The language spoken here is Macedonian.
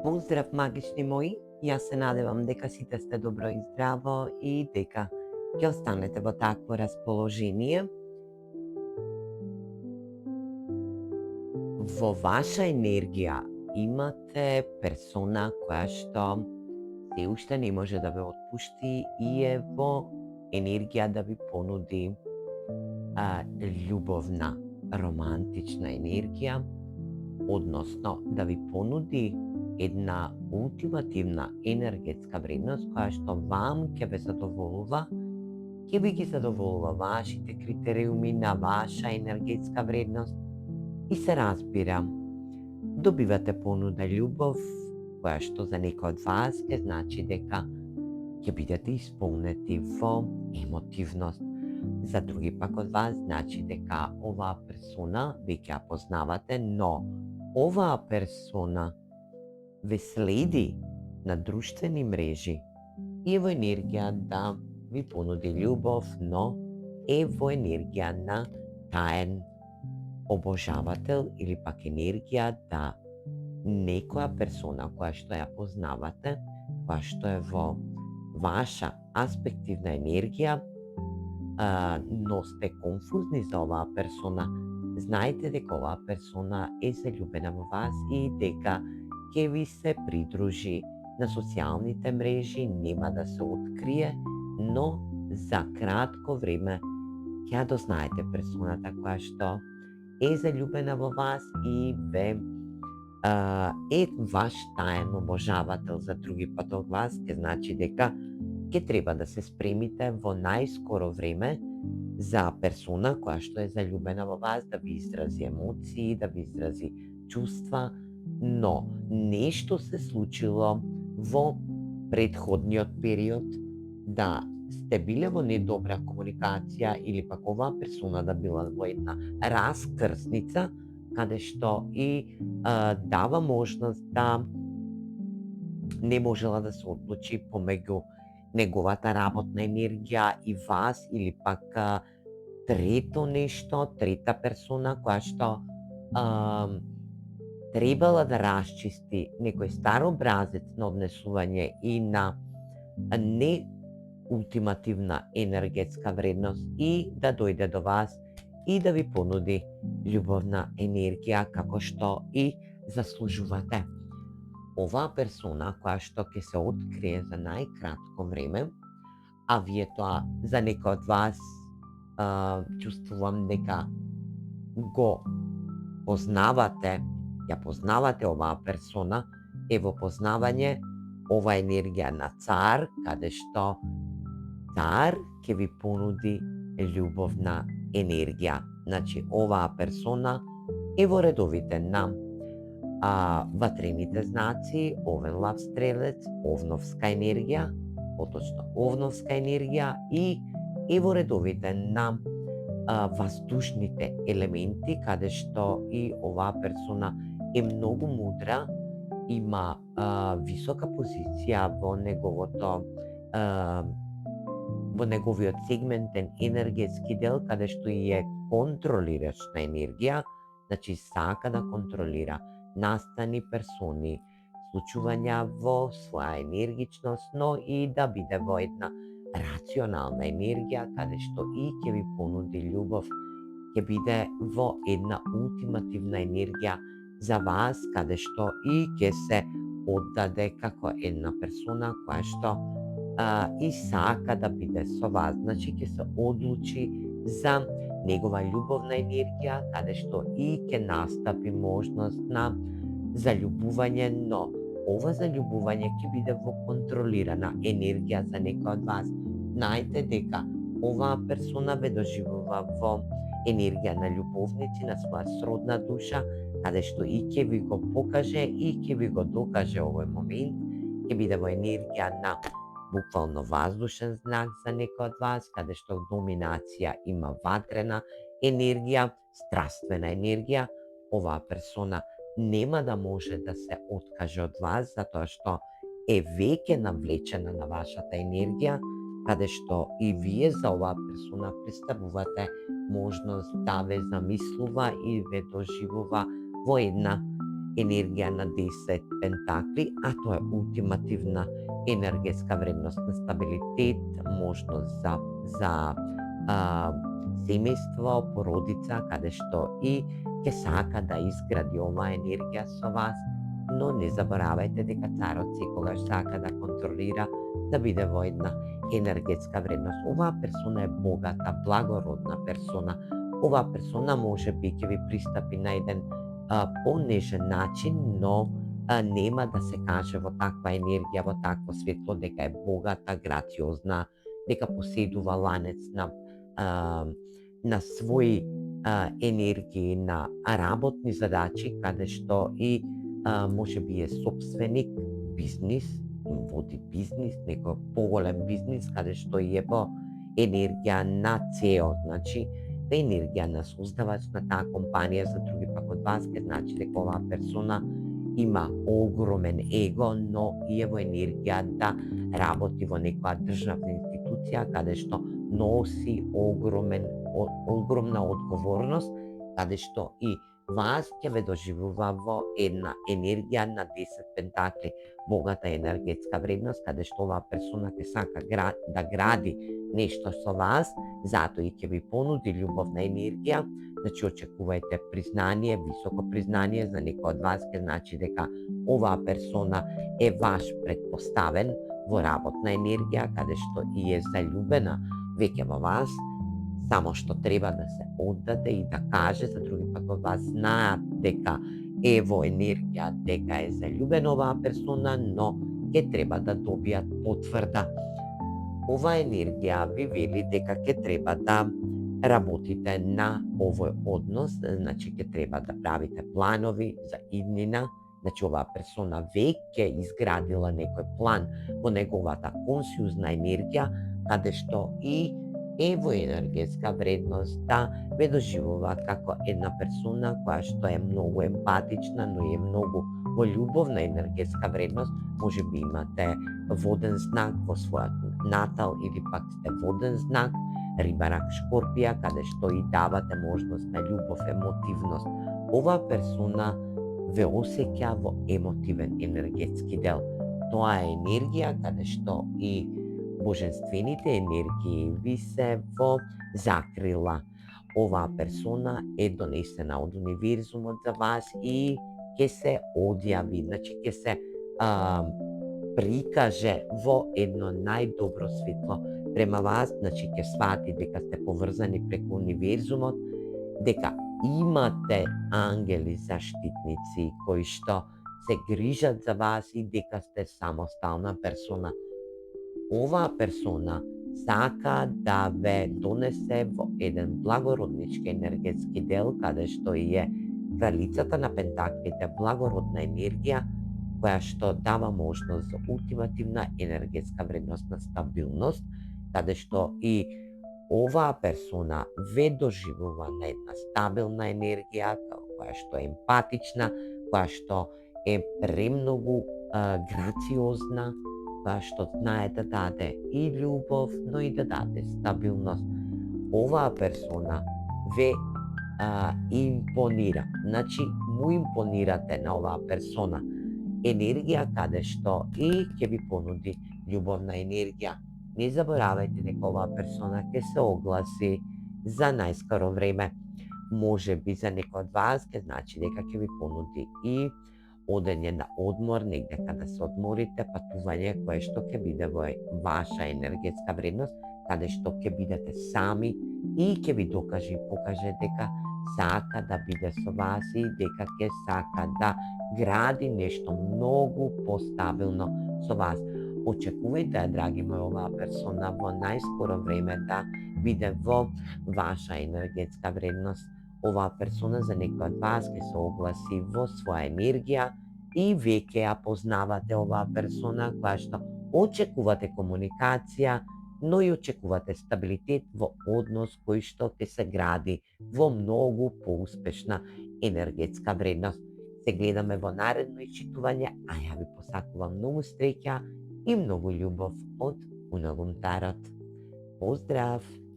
Поздрав, магични мои! Јас се надевам дека сите сте добро и здраво и дека ќе останете во такво расположение. Во ваша енергија имате персона која што се уште не може да ве отпушти и е во енергија да ви понуди љубовна, романтична енергија, односно да ви понуди една ултимативна енергетска вредност која што вам ќе ве задоволува, ќе ви ги задоволува вашите критериуми на ваша енергетска вредност и се разбира. Добивате понуда љубов која што за некој од вас ќе значи дека ќе бидете исполнети во емотивност. За други пак од вас значи дека оваа персона веќе ја познавате, но оваа персона ве следи на друштвени мрежи и е во енергија да ви понуди љубов, но е во енергија на таен обожавател или пак енергија да некоја персона која што ја познавате, која што е во ваша аспективна енергија, но сте конфузни за оваа персона, знаете дека оваа персона е заљубена во вас и дека ќе ви се придружи на социјалните мрежи, нема да се открие, но за кратко време ќе ја дознаете персоната која што е заљубена во вас и ве е ваш таен обожавател. За други пат од вас ќе значи дека ќе треба да се спремите во најскоро време за персона која што е заљубена во вас, да ви изрази емоции, да ви изрази чувства, но нешто се случило во претходниот период, да сте биле во недобра комуникација или пак оваа персона да била во една раскрсница, каде што и дава можност да не можела да се одлучи помеѓу неговата работна енергија и вас, или пак трето нешто, трета персона која што требала да расчисти некој стар образец на однесување и на не ултимативна енергетска вредност и да дојде до вас и да ви понуди љубовна енергија како што и заслужувате. Оваа персона која што ќе се открие за најкратко време, а вие тоа за некој од вас чувствувам дека го познавате, ја познавате оваа персона, е во познавање ова енергија на цар, каде што цар ќе ви понуди љубовна енергија. Значи, оваа персона е во редовите на ватрените знаци, Овен, Лав, Стрелец, Овновска енергија, поточно Овновска енергија и е во редовите на воздушните елементи, каде што и оваа персона е многу мудра, има висока позиција во неговиот сегментен енергетски дел, каде што и е контролирачна енергија, значи сака да контролира настани, персони, случувања во своја енергичност, но и да биде во една рационална енергија, каде што и ќе ви понуди љубов, ќе биде во една ултимативна енергија за вас, каде што и ќе се оддаде како една персона која што и сака да биде со вас. Значи, ќе се одлучи за негова љубовна енергија, каде што и ќе настапи можност на заљубување, но ова заљубување ќе биде во контролирана енергија за некој од вас. Знаете дека оваа персона ве доживува во енергија на љубовници, на своја сродна душа, каде што и ќе ви го покаже и ќе ви го докаже овој момент, ќе биде во енергија на буквално воздушен знак за некој од вас, каде што доминација има ватрена енергија, страствена енергија. Оваа персона нема да може да се откаже од вас, затоа што е веќе навлечена на вашата енергија, каде што и вие за оваа персона представувате можност да ве замислува и ве доживува во една енергија на 10 пентакли, а тоа е ултимативна енергетска вредност на стабилитет, можност за а, семејство, породица, каде што и ќе сака да изгради оваа енергија со вас, но не заборавајте дека царот секогаш сака да контролира, да биде во една енергетска вредност. Оваа персона е богата, благородна персона. Оваа персона може би ќе ви пристапи на еден понежен начин, но нема да се каже во таква енергија, во такво светло дека е богата, грациозна, дека поседува ланец на своји енергии, на работни задачи, каде што и може би е собственик, бизнис, води бизнис, некој поголем бизнис, каде што е во енергија на цео, значи енергија на создавач на таа компанија. За други пак од вас ке значи дека оваа персона има огромен его, но и е во енергија да работи во некоја државна институција каде што носи огромна одговорност, каде што и вас ќе ве доживува во една енергија на 10 пентакли, богата енергетска вредност, каде што оваа персона ќе сака да гради нешто со вас, затоа и ќе ви понуди љубовна енергија. Значи очекувајте признание, високо признание за некој од вас, ќе значи дека оваа персона е ваш предпоставен во работна енергија, каде што и е заљубена веќе во вас, само што треба да се оддаде и да каже. За други пат од вас знаат дека е во енергија, дека е заљубена оваа персона, но ќе треба да добијат потврда. Оваа енергија ви вели дека ќе треба да работите на овој однос, значи ќе треба да правите планови за иднина. Значи оваа персона веќе изградила некој план во неговата консјузна енергија, каде што и е во енергетска вредност да ве доживува како една персона која што е многу емпатична, но е многу во љубовна енергетска вредност. Може би имате воден знак во својот натал или пак сте воден знак, Риба, Рак, Шкорпија, каде што и давате можност на љубов, емотивност. Оваа персона ве осеќа во емотивен енергетски дел. Тоа е енергија каде што и боженствените енергии ви се во закрила. Оваа персона е донесена од универзумот за вас и ќе се одјави, значи ќе се прикаже во едно најдобро светло према вас, значи ќе свати дека сте поврзани преку универзумот, дека имате ангели заштитници кои што се грижат за вас и дека сте самостална персона. Оваа персона сака да ве донесе во еден благороднички енергетски дел, каде што и е кралицата на пентаклите, благородна енергија, која што дава можност за ултимативна енергетска вредност на стабилност, каде што и оваа персона ве доживува на една стабилна енергија, која што е емпатична, која што е премногу грациозна, која што знае да даде и љубов, но и да даде стабилност. Оваа персона ве импонира, значи му импонирате на оваа персона. Енергија каде што и ќе ви понуди љубовна енергија. Не заборавајте дека оваа персона ќе се огласи за најскоро време. Може би за некој од вас ќе значи дека ќе ви понуди и одење на одмор, негде каде се одморите, патување кое што ќе биде во ваша енергетска вредност, каде што ќе бидете сами и ќе ви докаже и покаже дека сака да биде со вас и дека ќе сака да гради нешто многу постабилно со вас. Очекувајте, драги мои, оваа персона во најскоро време да биде во ваша енергетска вредност. Оваа персона за некој од вас ќе се огласи во своја енергија и веќе ја познавате оваа персона која што очекувате комуникација, но и очекувате стабилитет во однос кој што ќе се гради во многу поуспешна енергетска вредност. Се гледаме во наредно исчитување, а ја ви посакувам многу среќа и многу љубов од Унелум Тарот. Поздрав!